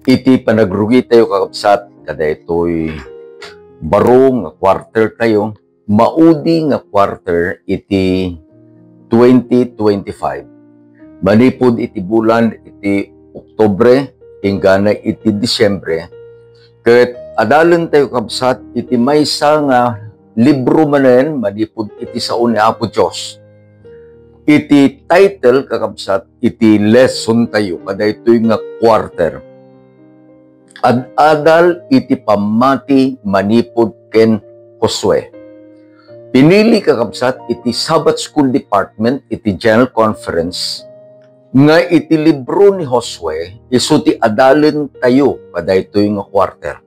Iti panagrugi tayo kakabsat, kada ito'y baro nga quarter tayo, maudi nga quarter iti 2025. Manipod iti bulan iti Oktobre, ingana iti Disyembre, ket adalan tayo kakabsat, iti maysa nga libro manen, manipod iti sao ni Apo Diyos. Iti title kakabsat, iti lesson tayo, kada ito'y nga quarter. Adal iti pamati manipod ken Josue. Pinili kakabsat iti Sabbath School Department, iti General Conference, nga iti libro ni Josue, iso ti adalen tayo, kada ito'y nga quarter.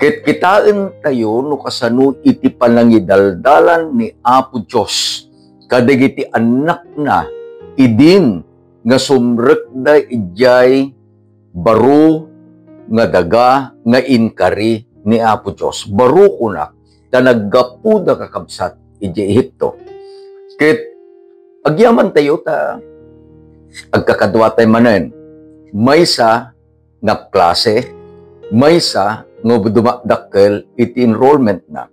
Ket kitaan tayo, no kasano iti panangidaldalan ni Apo Diyos, kadagiti anak na, idin, nga sumrekda ijay, baro, nga daga, nga inkari ni Apo Diyos. Baro ko na, na naggapuda kakabsat, iji Ehipto. Ket, agyaman tayo ta, agkakadwa tayo manen, maysa nga klase, maysa nga dumakdakkel iti enrollment na.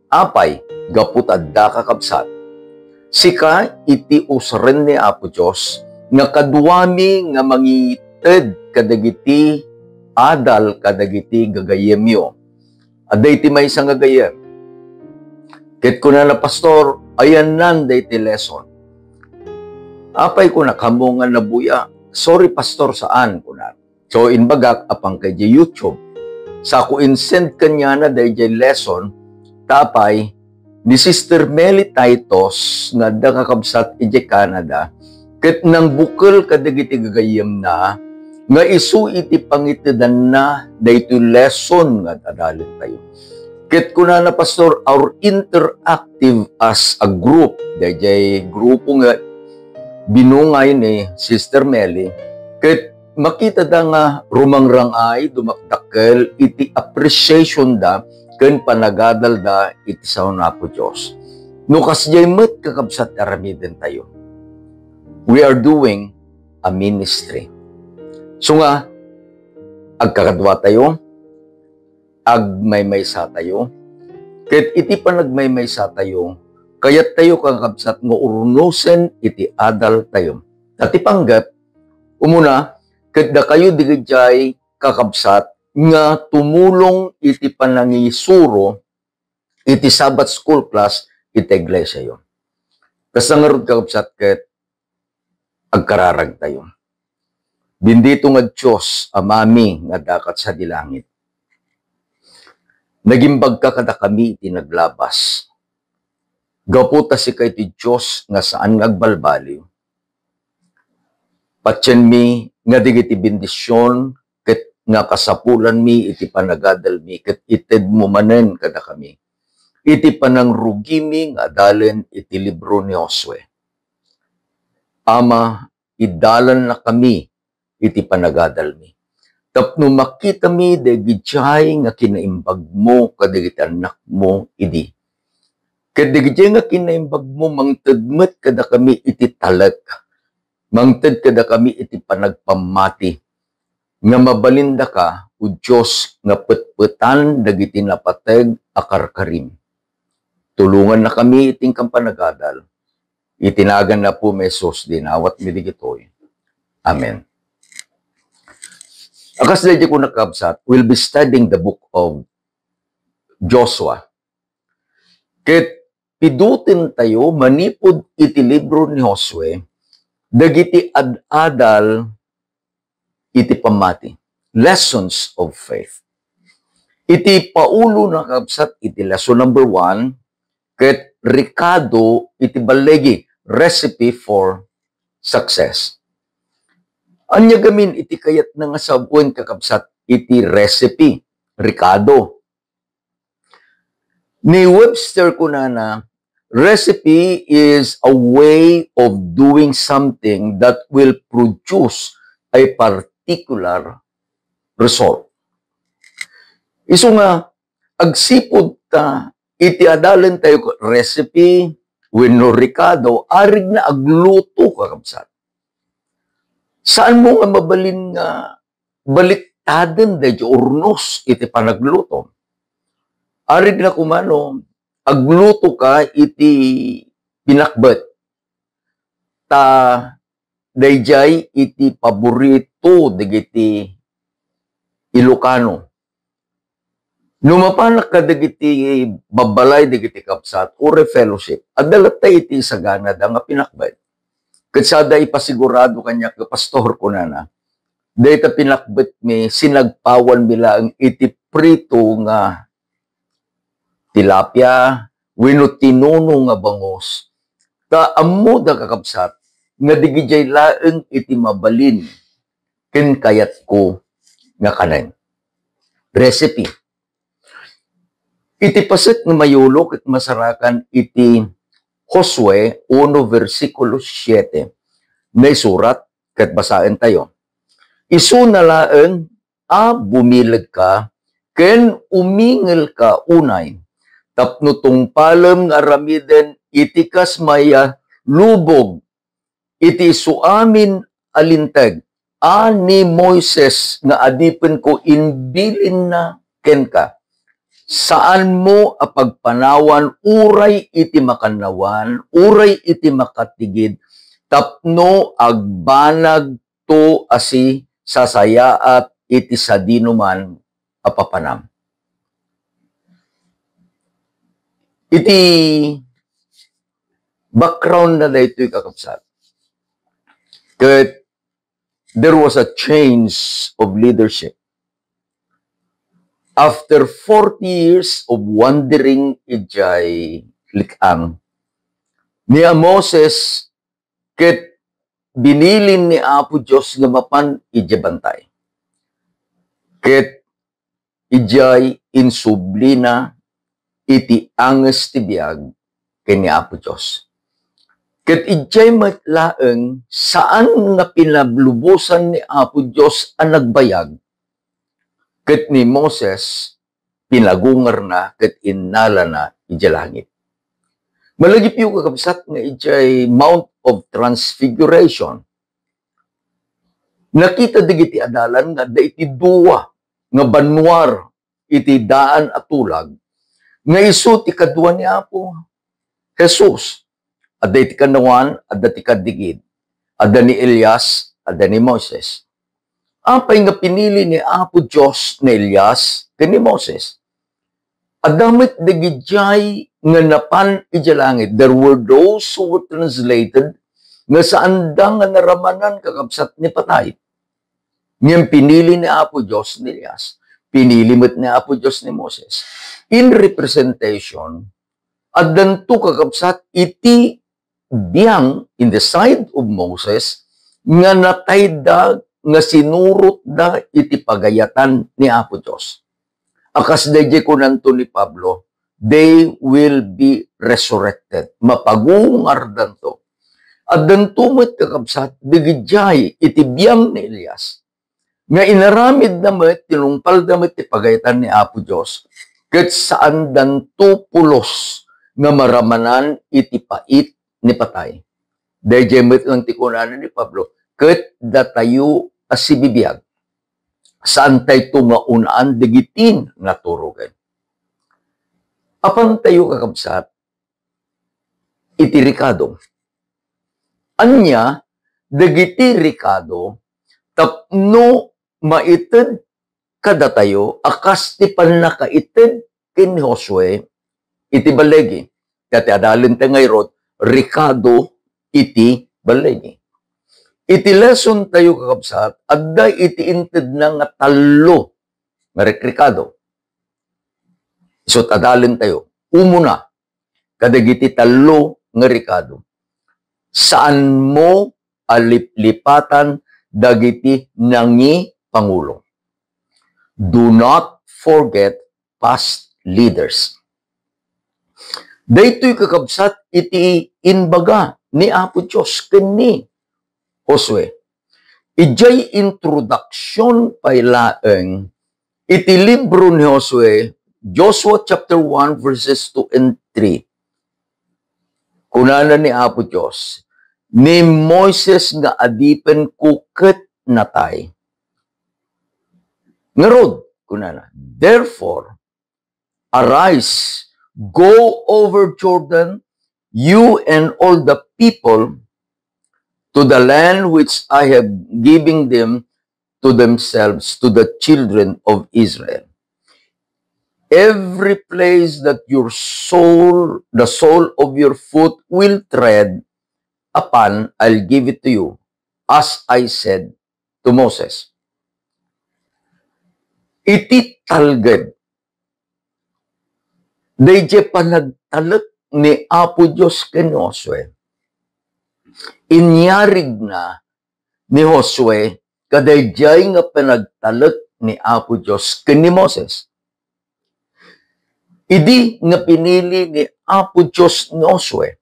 Apay, gaput adda kakabsat. Sika iti usren ni Apo Diyos, nga kaduami nga mangited kadagiti adal kadagiti gagayemyo. Aday ti maysa nga gagayem. Ket kuna na pastor, ayan nan day ti lesson. Apay kuna kamo nga nabuya. Sorry pastor, saan kuna? So inbagak apang kay YouTube. Sa ko insend kanya na day jay lesson, tapay ni Sister Meli Titos nga da kakabsat iti Canada, ket nang bukal kadagiti gagayem na, nga isu iti pangitidan na daytoy lesson nga adalin tayo. Ket kuna na pastor, our interactive as a group, dayjay grupo nga binungay ni Sister Meli, ket makita da nga rumangrangay dumakdakkel iti appreciation da ken panagadal da iti sao na Apo Diyos. No kasjay met kakabsat aramiden tayo. We are doing a ministry. So nga, agkakadwa tayo, agmaymaysa tayo, ket iti panagmaymaysa tayo, kayat tayo kakabsat nga urunusen iti adal tayo. At ipanggat, umuna, ket da kayo digijay kakabsat, nga tumulong iti panangisuro, iti Sabbath School class, iti iglesia yun. Kasangarod kakabsat, ket agkararag tayo. Bendito nga Diyos, amami nga dakat sa dilangit. Nagimbag ka kada kami iti naglabas. Gaputa si kay ti Diyos nga saan ngagbalbaliw. Patyan mi nga digiti bendisyon ket nga kasapulan mi iti panagadal mi ket ited mo manen kada kami. Iti panangrugi mi nga adalen iti libro ni Josue. Ama, idalan na kami iti panagadal mi. Tapno makita mi dagijay nga kinaimbag mo kadagiti anak mo idi. Kadagijay nga kinaimbag mo mangtedmet kada kami iti talag. Mangted kada kami iti panagpamati. Nga mabalinda ka o Diyos nga petpetan dagiti napateg akarkarim. Tulungan na kami iting kampanagadal. Itinagan na po mesos dinawat mi digitoy. Amen. Akas dahil ko nakabsat, we'll be studying the book of Joshua. Ket pidutin tayo, manipod iti libro ni Josue, dagiti adal iti pamati. Lessons of faith. Iti paulo nakabsat, iti lesson number 1, ket Ricardo iti balegi, recipe for success. Anya gamin iti kayat na nga sabuen kakabsat iti recipe, Ricardo. Ni Webster kunana, recipe is a way of doing something that will produce a particular result. Isu nga, agsipod ta, iti adalen tayo recipe, wenno Ricardo, arig na agluto kakabsat. Saan mo nga mabalin nga balik itaden da urnos iti panagluto. Arid na kumano, agluto ka iti pinakbet. Ta dayjay iti paborito dagiti Ilocano. Numapanak ka dagiti babalay dagiti kapsat ure fellowship. Adalatay iti sagana da nga pinakbet. Katsada ipasigurado kanya ka pastor ko na. Dahil pinakbet mi sinagpawan bila ang iti prito nga tilapia, wenno tinuno nga bangos. Ta ammo da kakabsat nga digijay laeng iti mabalin ken kayat ko nga kanen. Recipe. Iti paset nga mayulok at masarakan iti Josue 1 versikulo 7 na isurat ket basaen tayo. Isu na laeng bumilag ka ken umingel ka unay tapno tungpalem nga aramiden iti kas maya lubog iti suamin alinteg ni Moises nga adipen ko inbilin na ken ka. Saan mo apagpanawan uray iti makanawan, uray iti makatigid, tapno agbanag to asi sasayaat iti sadinuman apapanam. Iti background na daytoy kakabsat. Ket there was a change of leadership. After 40 years of wandering ijay likang, ni Moses ket binilin ni Apo Diyos nga mapan ijay bantay. Ket ijay insublina iti anges ti biag ken ni Apo Diyos. Ket ijay matlaeng saan nga pinablubusan ni Apo Diyos ang nagbayag. Ket ni Moses, pinagungar na, ket innala na, ijay langit. Malagip yung kakabsat nga ijay Mount of Transfiguration. Nakita digiti adalan nga da iti duwa, nga banwar, iti daan at tulag, nga isu ti kadwa ni Apo Jesus. Ada iti kanawan, ada ti kadigid, ada ni Elias, ada ni Moses. Apay nga pinili ni Apo Diyos ni Elias ken ni Moses. Adamit digijay nga napan iti langit. There were those who were translated nga saan da nga naramanan kakabsat ni patay. Ngayon pinili ni Apo Diyos ni Elias. Pinili met ni Apo Diyos ni Moses. In representation, adanto kakabsat iti biyang in the side of Moses nga natay da nga sinurot da iti pagayatan ni Apo Diyos. Akas dayjay kunanto ni Pablo, they will be resurrected. Mapagungar danto. At danto met kakabsat, digijay iti biyang ni Elias. Nga inaramid na met, tinungpal na met iti pagayatan ni Apo Diyos, ket saan danto pulos nga maramanan iti pait ni patay. Dayjay met ang tikunanan ni Pablo, ket datayo asibibiyag. Saan tayo tungaunaan digitin nga turugan. Apan tayo kakabsat, iti Ricardo. Anya, digiti Ricardo, tapno maited kada tayo, akas ti panakaited kin Josue, iti balegi. Kati adalin tayo ngayon, Ricardo iti balegi. Iti lesson tayo kakabsat, adda iti inted na nga talo nga rekrikado. So adalin tayo, umuna, kadagiti talo nga rikado. Saan mo aliplipatan dagiti nangi Pangulo? Do not forget past leaders. Daytoy kakabsat iti inbaga ni Apo Diyos kani Josue. Ijay introduction pailaeng iti libro ni Josue, Joshua chapter 1 verses 2 and 3. Kunana ni Apo Diyos, ni Moises nga adipen kuket natay. Ngarod, kunana. Therefore, arise, go over Jordan, you and all the people, to the land which I have given them to themselves, to the children of Israel. Every place that your soul, the sole of your foot will tread upon, I'll give it to you, as I said to Moses. Iti talged, dayjay panagtalek ni Apo Diyos ken Josue. Inyarig na ni Josue, kadayjay nga panagtalek ni Apo Diyos ken ni Moses. Idi nga pinili ni Apo Diyos ni Josue.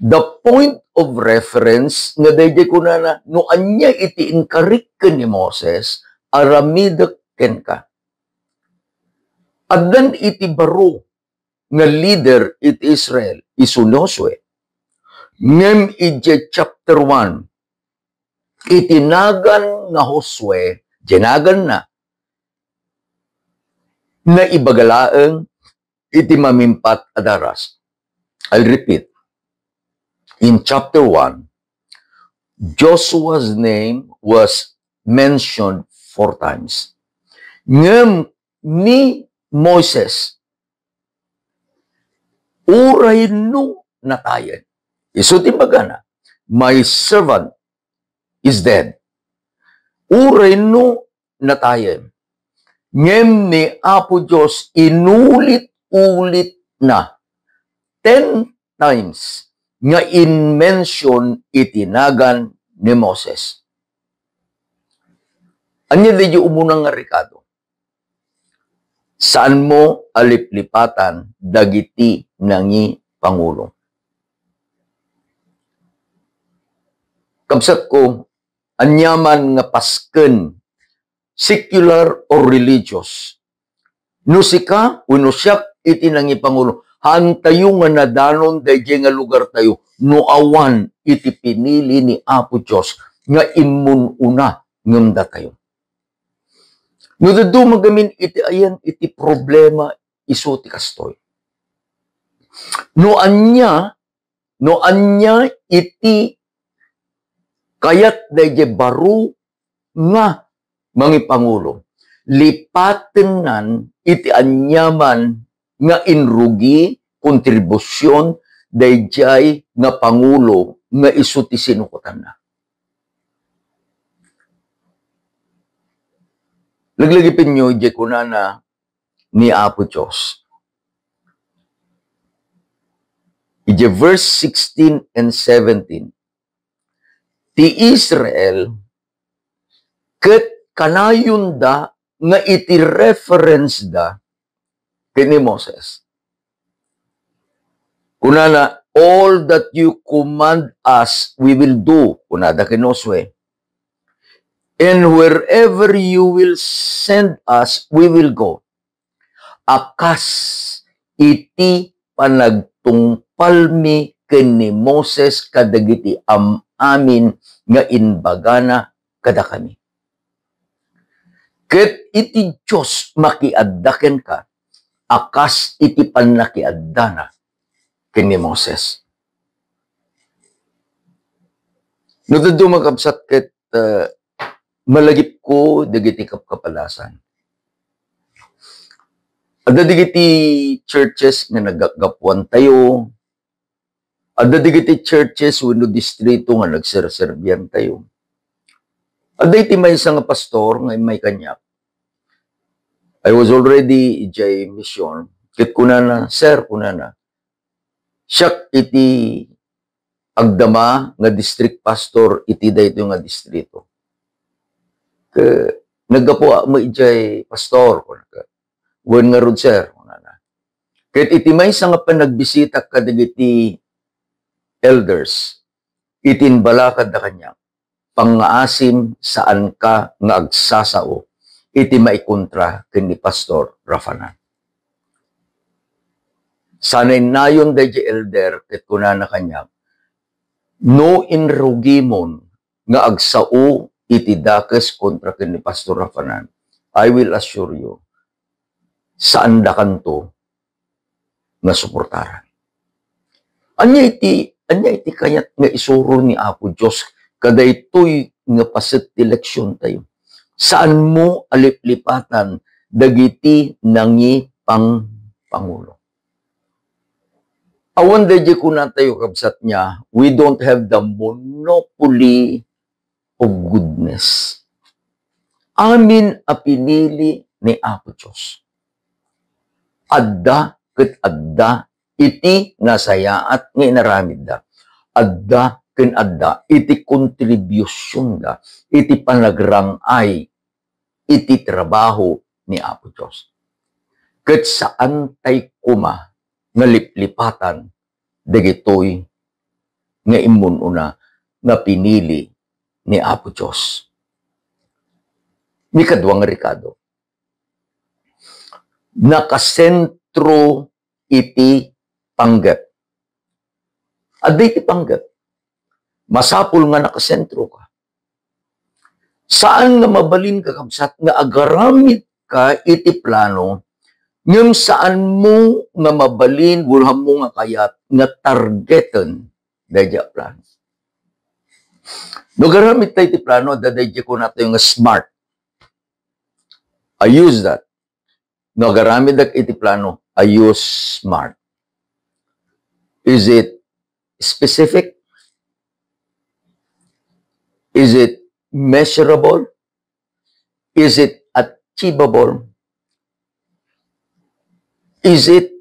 The point of reference nga dayjay kunana no anya iti inkarik ken ni Moses, aramidek ken ka. Addan iti baro nga leader iti Israel isu Josue. Ngem iti chapter 1, itinagan nga Josue, jinagan na ibagalaeng iti mamimpat adaras. I'll repeat. In chapter 1, Joshua's name was mentioned 4 times. Ngem ni Moses, uray no natayan. Isu timbagana, my servant is dead. Uray no natayan. Ngem ni Apo Diyos inulit-ulit na 10 times nga in-mention itinagan ni Moses. Anya di umunang nga Ricardo? Saan mo aliplipatan dagiti nangi Pangulo? Kabsat ko, anyaman nga pasken, secular or religious. No sika, uno siyak iti nangi Pangulo. Han tayo nga nadanon dayjay nga lugar tayo, no awan iti pinili ni Apo Diyos nga imun una ngamda tayo. No dadu magamin iti ayan iti problema isu ti kastoy. No anya iti kayat dayjay baro nga mangi Pangulo. Lipatenan iti anyaman nga inrugi kontribusyon dayjay nga Pangulo nga isu ti sinukotan na. Laglagipin nyo, di kunana ni Apo Diyos. Ije verse 16 and 17. Ti Israel, ket kanayon da nga iti reference da kini Moses. Kunana, all that you command us, we will do. Kunada kini Josue. And wherever you will send us, we will go. Akas iti panagtungpal mi ken ni Moses kadagiti amin nga inbagana kada kami. Ket iti Diyos makiaddaken ka, akas iti panakiaddana ken ni Moses. No dadu makabsat ket malagip ko dagiti kapkapalasan. Adda digiti churches nga nagagapuan tayo. Adda digiti churches wenno distrito nga nagserserbian tayo. Adda iti maysa nga pastor nga may kanyak. I was already ijay mission. Ket kunana, sir, kunana. Siyak iti agdama nga district pastor iti dayto nga distrito. Naggapo mo ijay pastor wen nga rod sir ket iti maysa nga panagbisita kadagiti elders itinbalakad da kanya pangaasim saan ka nga agsasao iti maikontra ken ni Pastor Rafanan. Sanay nayon dayjay elder ket kunana kanya no inrugimon nga agsao iti dakes kontra ken ni Pastor Rafanan. I will assure you, saan da kanto nga suportaran. Anya iti kayat nga isuro ni Apo Diyos, kadaytoy nga paset eleksyon tayo. Saan mo aliplipatan, dagiti nangi pang Pangulo. Awan dadya ko na tayo kabsat niya, we don't have the monopoly of goodness. Amin a pinili ni Apo Diyos. Adda ket adda iti nasayaat nga inaramid da. Adda ken adda iti kontribusyon da, iti panagrangay, iti trabaho ni Apo Diyos. Ket saan tay kuma nga liplipatan dagitoy nga imununa nga pinili ni Apo Diyos. Mikadwa nga Ricardo, nakasentro iti panggap. Adda iti panggap. Masapul nga nakasentro ka. Saan nga mabalin ka kabsat nga agaramid ka iti plano, ngem saan mo nga mabalin, wala mo nga kayat nga targeten dadya plano. No garamid tayo iti plano, dadya ko natin nga smart. I use that. No garamid iti plano, I use smart. Is it specific? Is it measurable? Is it achievable? Is it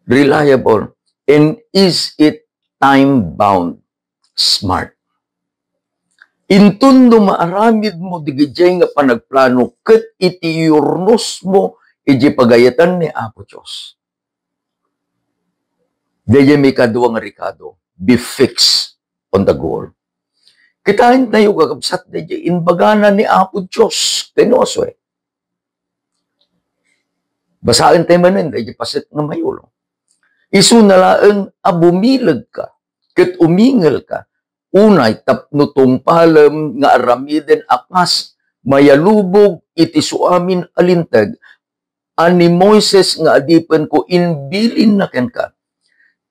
reliable? And is it time-bound? Smart. Intundo maaramid mo digijay nga panagplano ket iti yurnos mo iti pagayatan ni Apo Diyos. Daya may kaduwa nga Ricardo, be fixed on the goal. Kitain tayo kakabsat daya inbagana ni Apo Diyos tenoso Basahin tayo manin daya pasit nga mayulo. Isu nalaan abumilag ka ket umingal ka. Unay, tapno tumpalam nga aramiden akas, mayalubog iti suamin alintag, ani Moises nga adipen ko inbilin na ken ka.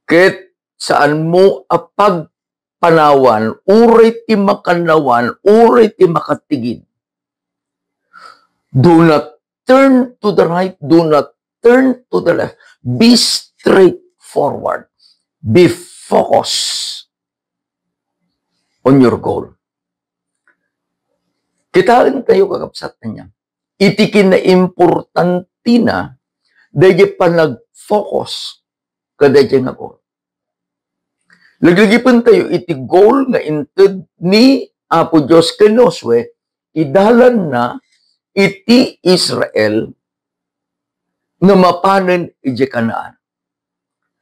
Ket saan mo apag panawan, uray ti makanawan, uray ti makatigid. Do not turn to the right, do not turn to the left. Be straightforward. Be focused on your goal. Kitain tayo kakapsat na niya. Iti kinaimportanti na dahil pa nag-focus kadahil nga goal. Laglagipin tayo iti goal nga inted ni Apo Diyos kenoswe, idalan na iti Israel na mapanen iti Kanaan.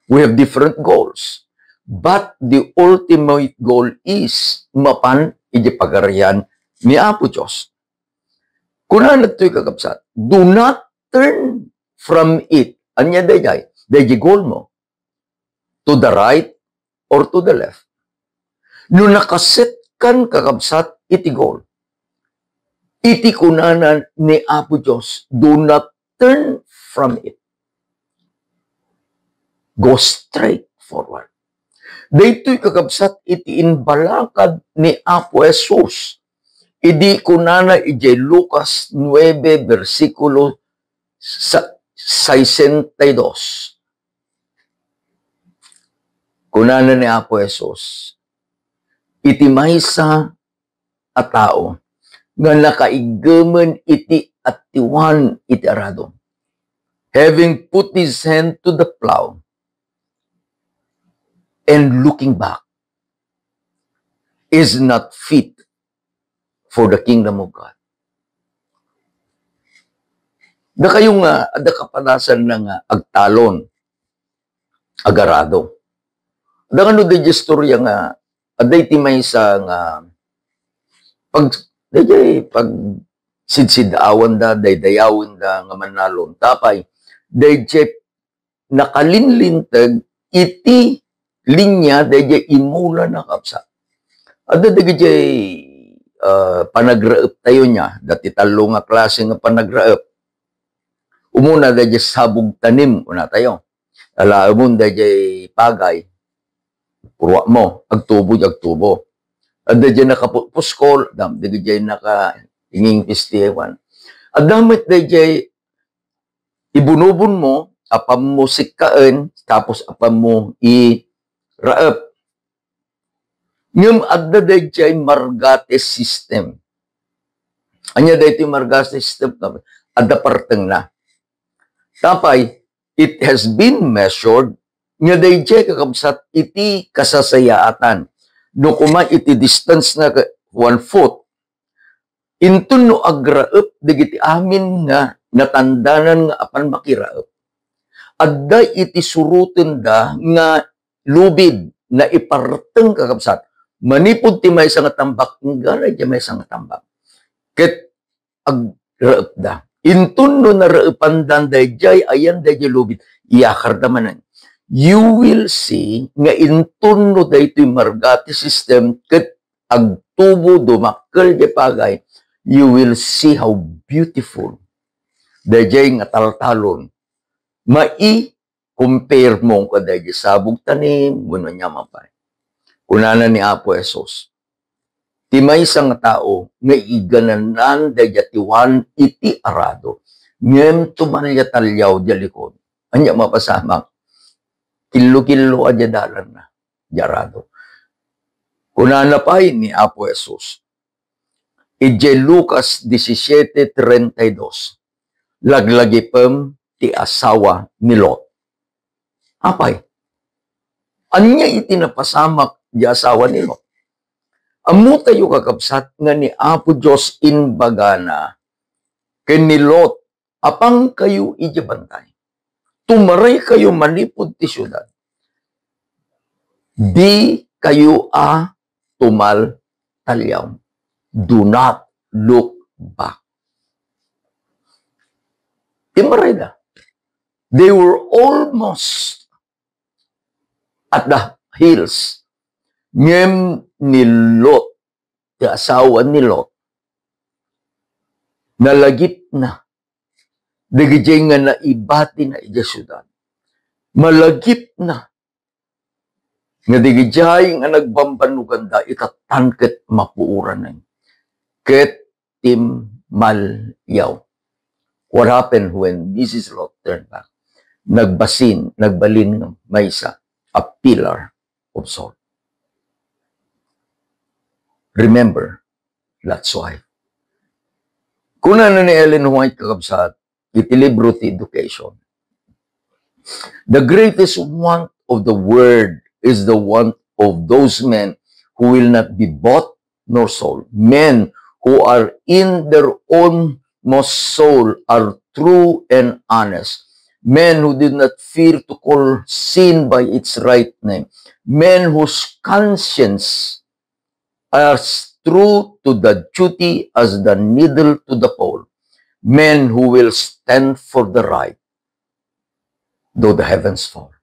We have different goals. But the ultimate goal is mapan iti pagarian ni Apo Diyos. Kunan nagto'y kakapsat, do not turn from it. Anya dayay, dayay goal mo. To the right or to the left. No nakaset kan kakapsat iti goal. Iti kunanan ni Apo Diyos, do not turn from it. Go straight forward. Daytoy kakabsat iti inbalakad ni Apo Jesus. Idi kunana iti Lucas 9 versikulo 62. Kunana ni Apo Jesus, iti maysa a tao nga nakaigamen iti atiwan iti arado. Having put his hand to the plow, and looking back, is not fit for the kingdom of God. Da kayo nga, ada kapanasan na nga agtalon, agarado. Da nga no da istorya nga, aday timay sa nga, pag sidsidawan da, daydayawin da nga manalon, tapay, dayjay nakalinlintag iti linya dayjay imula na kapsa. Ada dagijay panagraep tayo niya, dati talo nga klase nga panagraep. Umuna dahil sabog tanim, una tayo. Alaamon dahil pagay, purwa mo, agtubo. At dahil nakapuskol, dahil naka-inging pistiwan. At damit dahil ibunubon mo, apam mo sikkaan, tapos apam mo i-raep. Ngam adda dahil margates system. Anya dahil margates system, adda parteng na. Tapay, it has been measured nga day kakabsat iti kasasayaatan. No kuma iti distance na 1 foot. Intun no agraep, digiti amin nga natandanan nga apan makiraep. Adda iti suruten da nga lubid na iparteng kakabsat. Manipod ti may nga tambak, nga di may nga tambak. Ket agraep da. Intun no naraepandan dayjay ayan dayjay lubid iyakar damanan. You will see nga intun no daytoy margati system ket agtubo dumakkel di pagay, you will see how beautiful dayjay nga taltalon. Mai-compare mo ka dayjay sabog tanim wenno nya mapay. Kunana ni Apo Jesus. Ti may isang tao nga igananan dayatiwan iti arado. Ngem tumalya talyaw di likod. Anya mapasamak. Kilo-kilo adya dalan na. Di arado. Kunana pa ni Apo Jesus. Ije Lucas 17:32. Laglagipem ti asawa ni Lot. Apay. Anya iti napasamak di asawa ni Lot. Amo tayo kakabsat nga ni Apo Diyos inbagana ken ni Lot, apang kayo ijabantay. Tumaray kayo manipod ti syudad. Di kayo tumal talyaw. Do not look back. Timaray na. They were almost at the hills. Ngem ni Lot, ti asawa ni Lot, nalagip na. Digijay nga naibati na ija syudad. Malagip na. Nga digijay nga nagbambanugan da itatan ket mapuuran na. Ket malyaw. What happened when Mrs. Lot turned back? Nagbalin ng maysa, a pillar of salt. Remember, that's why. Kuna na ni Ellen White kakabsat, iti libro ti education. The greatest want of the world is the want of those men who will not be bought nor sold. Men who are in their own most soul are true and honest. Men who did not fear to call sin by its right name. Men whose conscience as true to the duty as the needle to the pole. Men who will stand for the right, though the heavens fall.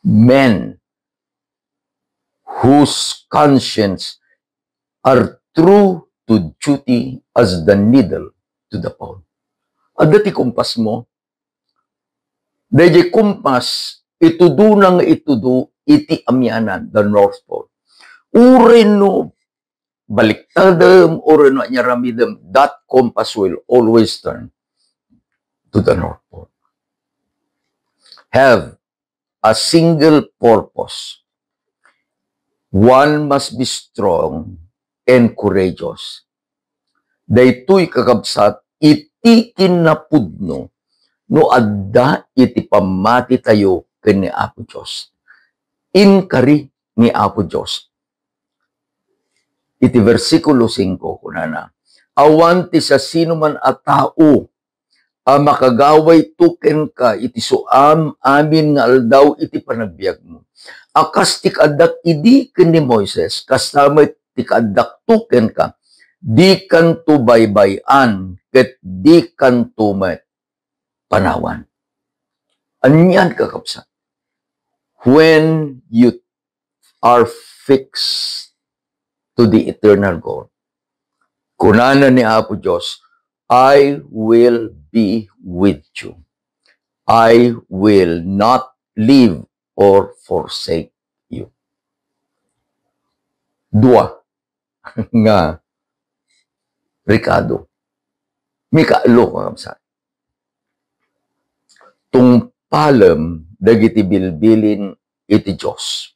Men whose conscience are true to duty as the needle to the pole. Adati kumpas mo, dahil kumpas, itudo nang itudo, iti amyanan, the North Pole. Urin no, baliktadam, urin no, nyaramidam, that compass will always turn to the North Pole. Have a single purpose. One must be strong and courageous. Daytoy kakabsat, iti kinapudno, no adda iti pamati tayo ken ni Apo Diyos. Inkari ni Apo Diyos. Iti versikulo 5 kunana. Awan ti sa sino man a tao makagaway tuken ka iti suam amin nga aldaw iti panagbiag mo. Akas ti kadak idi ken ni Moises kasama ti kadak tuken ka di kanto baybayan ket di kanto panawan. Anyan kakapsa. When you are fixed to the eternal goal, Kunana ni Apo Diyos, I will be with you. I will not leave or forsake you. Dua nga Ricardo. Mikaalo ka kamsa. Tung palem dagiti bilbilin iti Diyos.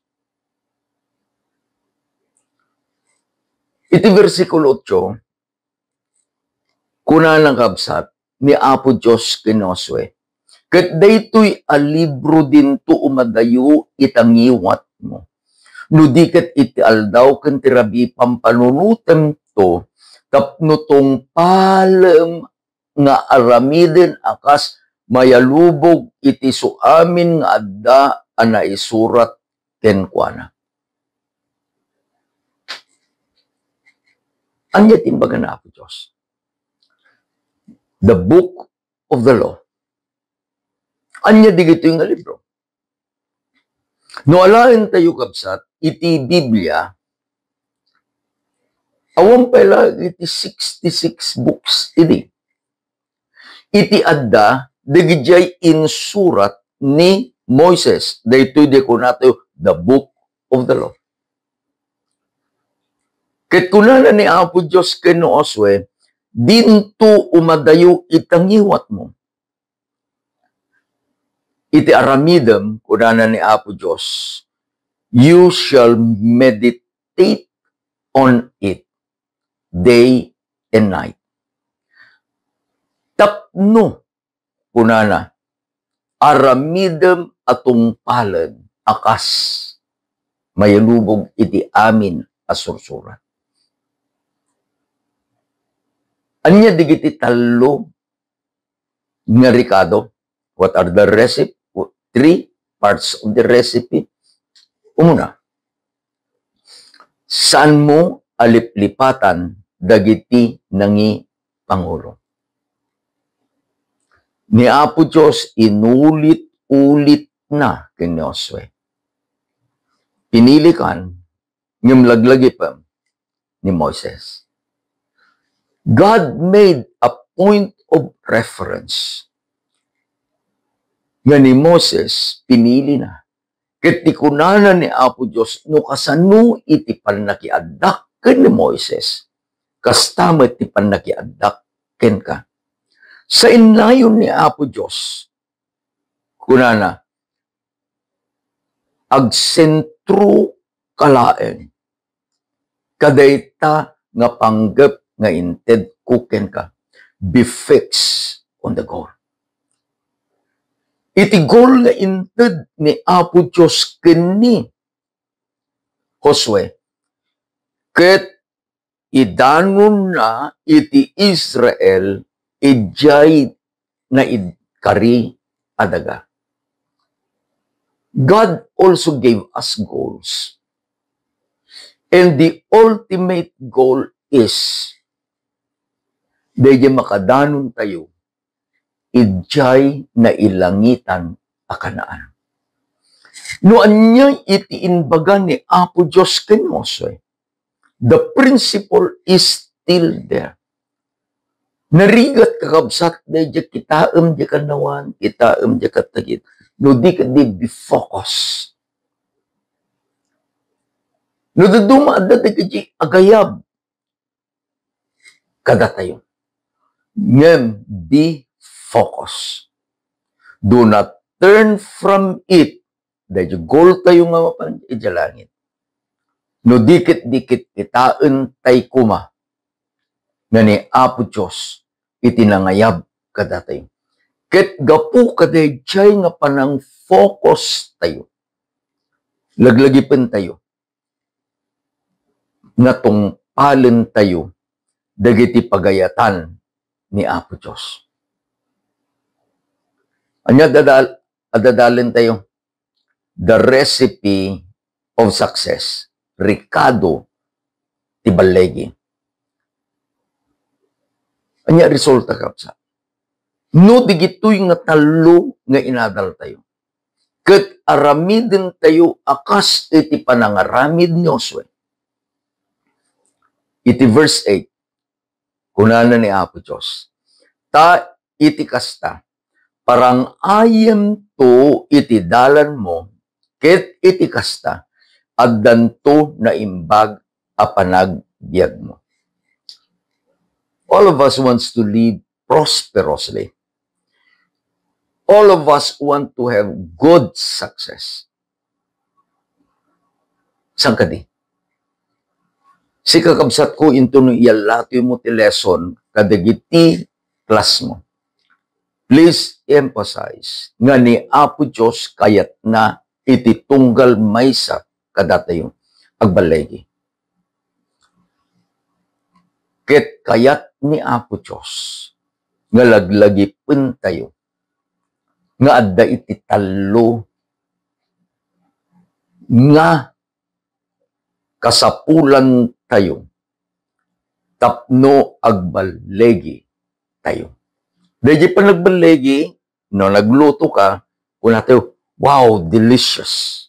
Iti versikulo 8, kunanang kabsat ni Apo Diyos kinoswe. Ket daytoy a libro din to umadayo itangiwat mo. No diket iti aldaw ken tirabi pampanunutem to tapno tong palem nga aramiden akas mayalubog iti suamin nga adda ana isurat ken kuana. Anya timbaga na Apo Diyos. The book of the law. Anya digito yung libro. No alain tayo kabsat, iti Biblia, awan pala iti 66 books iti. Iti adda, digijay insurat ni Moises. Daytoy di ko nato the book of the law. Ket kunana ni Apo Diyos kenooswe, dinto umadayo itangiwat mo. Iti aramidem, kunana ni Apo Diyos, you shall meditate on it day and night. Tapno, kunana, aramidem atong palad, akas, mayalubog iti amin asursuran. Anya digiti talo nga Ricardo, what are the recipe? 3 parts of the recipe. Umuna, saan mo aliplipatan dagiti nangi Pangulo? Ni Apo Diyos inulit-ulit na kinoswe. Pinili kan ng laglagi pa ni Moises. God made a point of reference nga ni Moses pinili na. Ket ti kunana ni Apo Diyos no kasano iti panakiaddak ken ni Moises. Kastama iti panakiaddak ken ka. Sa inlayon ni Apo Diyos, kunana, agsentro kalaeng, kadayta nga panggap nga inted kuken ka, be fixed on the goal. Iti goal nga inted ni Apo Diyos kini Josue, ket idanon na iti Israel ijay na idkari adaga. God also gave us goals. And the ultimate goal is dahil makadanon tayo ijay na ilangitan a Kanaan. No anya iti inbaga ni Apo Diyos ken Mose, the principle is still there. Narigat kakabsat na di kitaam di kanawan, kitaam di katagit. No di ka di focus. No daduma adda di agayab. Kada tayo. Ngem be focus. Do not turn from it. Dahil goal tayo nga mapan ijalangin. No dikit-dikit kitaan tay kuma. Nga ni Apo Diyos itinangayab kada tayo. Ket gapu kaday jay nga panang focus tayo. Laglagipan tayo. Nga tungpalen tayo dagiti pagayatan ni Apo Diyos. Anya adadalin tayo. The recipe of success. Ricardo Tibalegi. Anya resulta kapsa. No digitoy nga talo nga inadal tayo. Ket aramiden tayo akas iti panangaramid ni Josue. Iti verse 8. kunana ni Apo Diyos, ta iti kasta, parang ayem to iti dalan mo, ket iti kasta, addanto na imbag a panagbiag mo. All of us wants to live prosperously. All of us want to have good success. Sang kadi? Si kakabsat ko into no iyalato mo ti lesson kadagiti class mo. Please emphasize nga ni Apo Diyos kayat na iti tunggal maysa kadatayo agbalegi. Ket kayat ni Apo Diyos nga laglagi pen tayo nga adda iti talo nga kasapulan tayo tapno agbalegi tayo. Dahil pa nagbalegi, no, nagluto ka, kuna tayo, wow, delicious.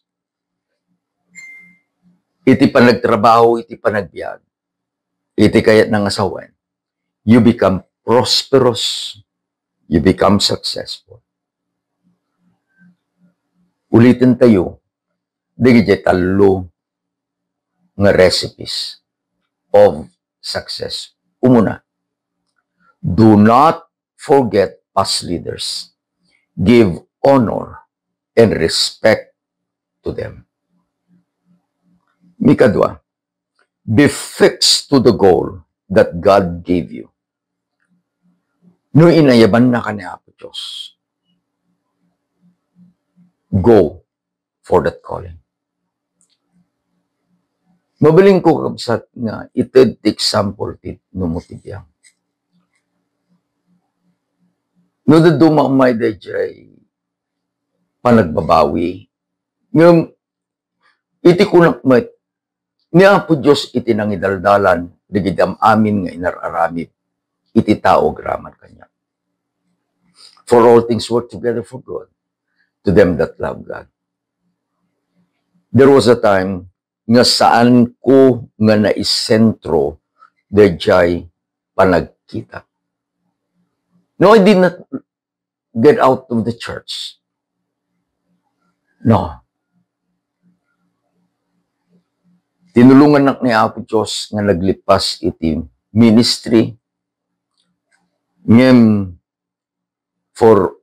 Iti pa nagtrabaho, iti pa nagbiag. Iti kayat ng asawan. You become prosperous. You become successful. Ulitin tayo, dahil talo nga recipes of success. Umuna, do not forget past leaders. Give honor and respect to them. Mikadwa, be fixed to the goal that God gave you. No inayaban na ka ni Apo Diyos. Go for that calling. Mabiling ko kabsat nga ited example tit numutibiyang. No daduma may dayjay panagbabawi. Ngam iti kunak met ni Apo Diyos iti nang idaldalan digidam amin nga inararami iti tao graman kanya. For all things work together for good to them that love God. There was a time nga saan ko nga naisentro dayjay panagkita. No, I did not get out of the church. No. Tinulungan nak ni Apo Diyos nga naglipas iti ministry ngem for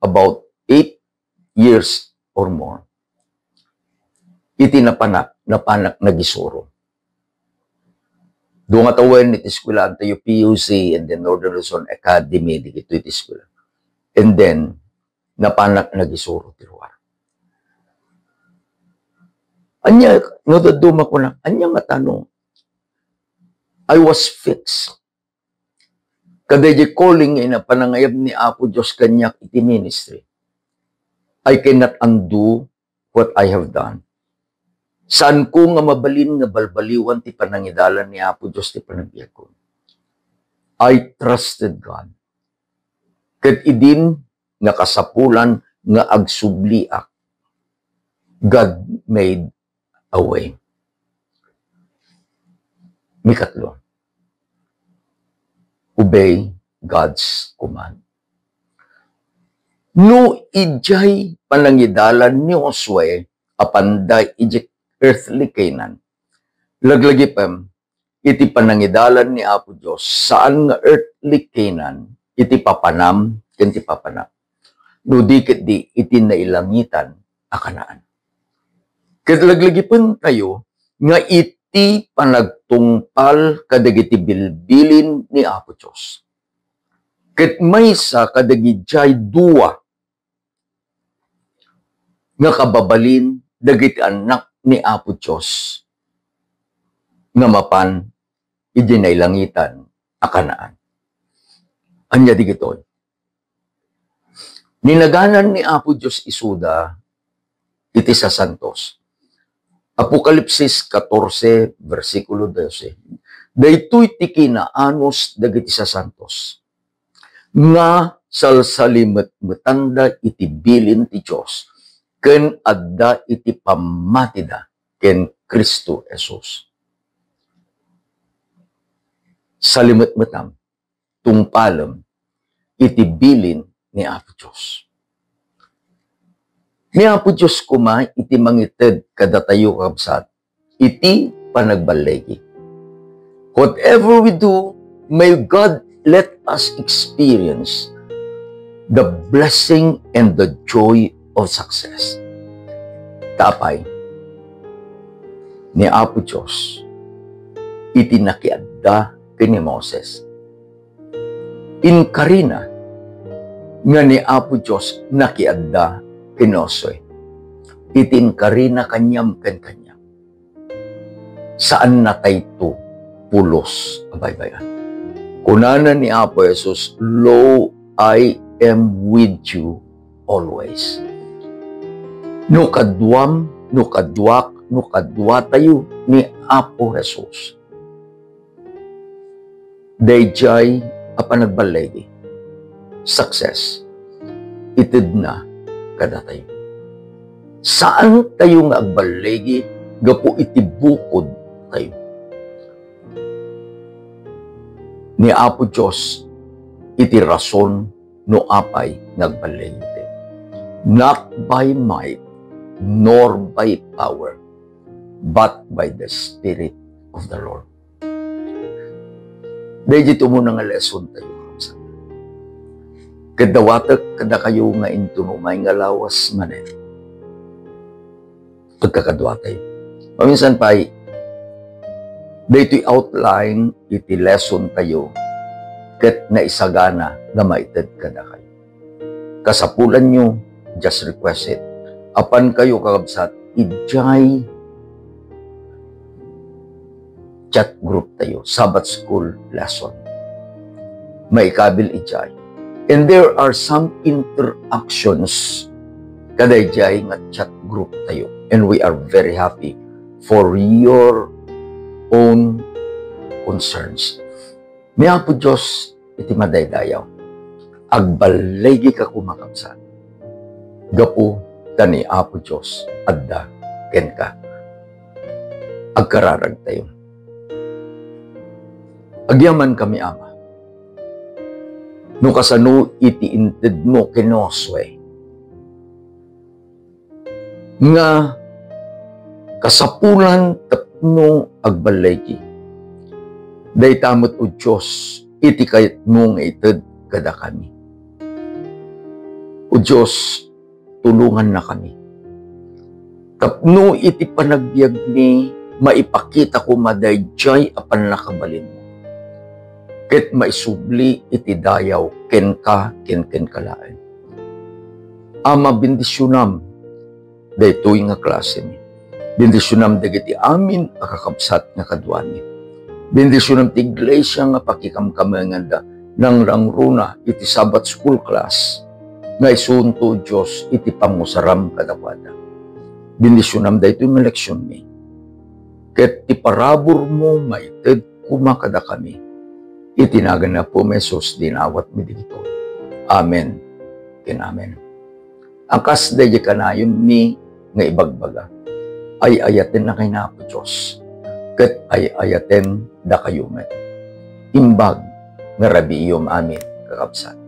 about 8 years or more. Iti napanak nagisuro. Doon nga tawen iti eskwela tayo PUC and then Northern Luzon Academy dito iti eskwela. And then napanak nagisuro ti lugar. Anya no daduma ko na anya nga tanong. I was fixed. Kadayjay calling ina panangayab ni Apo Diyos kanyak iti ministry. I cannot undo what I have done. Saan ko nga mabalin nga balbaliwan ti panangidalan ni Apo Diyos ti panagbiag ko. I trusted God. Ket idin nga kasapulan nga agsubliak. God made a way. Mikatlo. Obey God's command. No ijay panangidalan ni Josue apanday ijay earthly Canaan. Laglagi pem, iti panangidalan ni Apo Diyos, saan nga earthly Canaan, iti papanam, iti papanam. No dikit di, iti nailangitan, akanaan. Ket laglagi pem tayo, nga iti panagtungpal kadagiti bilbilin ni Apo Diyos. Ket maysa kadagiti duwa, nga kababalin, dagiti anak ni Apo Diyos nga mapan idinaylangitan akanaan. Anya di gitoy. Ninaganan ni Apo Diyos isuda iti sa Santos. Apokalipsis 14 versikulo 12. Daytoy ti kinaanos dagiti sa Santos. Nga salsalimet metanda iti bilin ti Diyos. Ken adda iti pamatida ken Kristo Jesus. Salimet-metam, tungpalam iti bilin ni Apo Diyos. Ni Apo Diyos kuma iti mangited kadatayo kabsat, iti panagbalegi. Whatever we do, may God let us experience the blessing and the joy of success. Tapay, ni Apo Diyos, iti nakiadda kini Moses. Inkarina, nga ni Apo Diyos nakiadda kinosoy. Itinkarina kanyam ken-kanyam. Saan na tayo pulos abaybayan? Kunana ni Apo Jesus, Lo, I am with you always. No kadwam, no kadwak, no kadwa tayo ni Apo Jesus. Dayjay apanagbalegi. Success. Itid na kada tayo. Saan tayo nga agbalegi, gapo itibukod tayo. Ni Apo Diyos, iti rason no apay nagbalegi tayo. Not by might, nor by power, but by the Spirit of the Lord. Dahil dito muna nga lesson tayo. Kadawatak kada kayo nga intunumay nga lawas manen. Pagkakadwa tayo. Paminsan pa, dito'y outline iti lesson tayo ket na isagana na maited kada kayo. Kasapulan nyo, just request it. Apan kayo kakabsat, ijay chat group tayo, Sabbath School lesson. Maikabil ijay. And there are some interactions kadayjay nga chat group tayo. And we are very happy for your own concerns. Ni Apo Diyos, iti madaydayaw. Agbalegi ka kumakabsan. Gapu, tani Apo Diyos, adda, ken ka. Agkararag tayo. Agyaman kami, Ama. No kasano iti inted mo kinoswe. Nga kasapulan tapno agbalegi. Day tamot o Diyos, iti kayat mo nga ited kada kami. O Diyos, tulungan na kami. Tapno iti panagbiag ni maipakita ko madayjay apan nakabalin mo. Ket maisubli iti dayaw ken ka ken kalaen. Ama bendisyonam daytoy nga klase mi. Bendisyonam dagiti amin akakabsat nga kadwani. Bendisyonam ti iglesia nga pakikamkamenganda nang rangruna iti Sabbath School class nga isunto Dios iti pamusaram kadawada. Bendisyonam daytoy nga leksyon mi. Ket ti parabor mo maited kumakada kami. Itinagan na po mesos dinawat mi dito. Amen. Ken amen. Akas dahi kanayon mi nga ibagbaga. Ay ayaten na kay na po Diyos. Ket ay ayaten da kayo met. Imbag nga rabiyom amin kakabsat.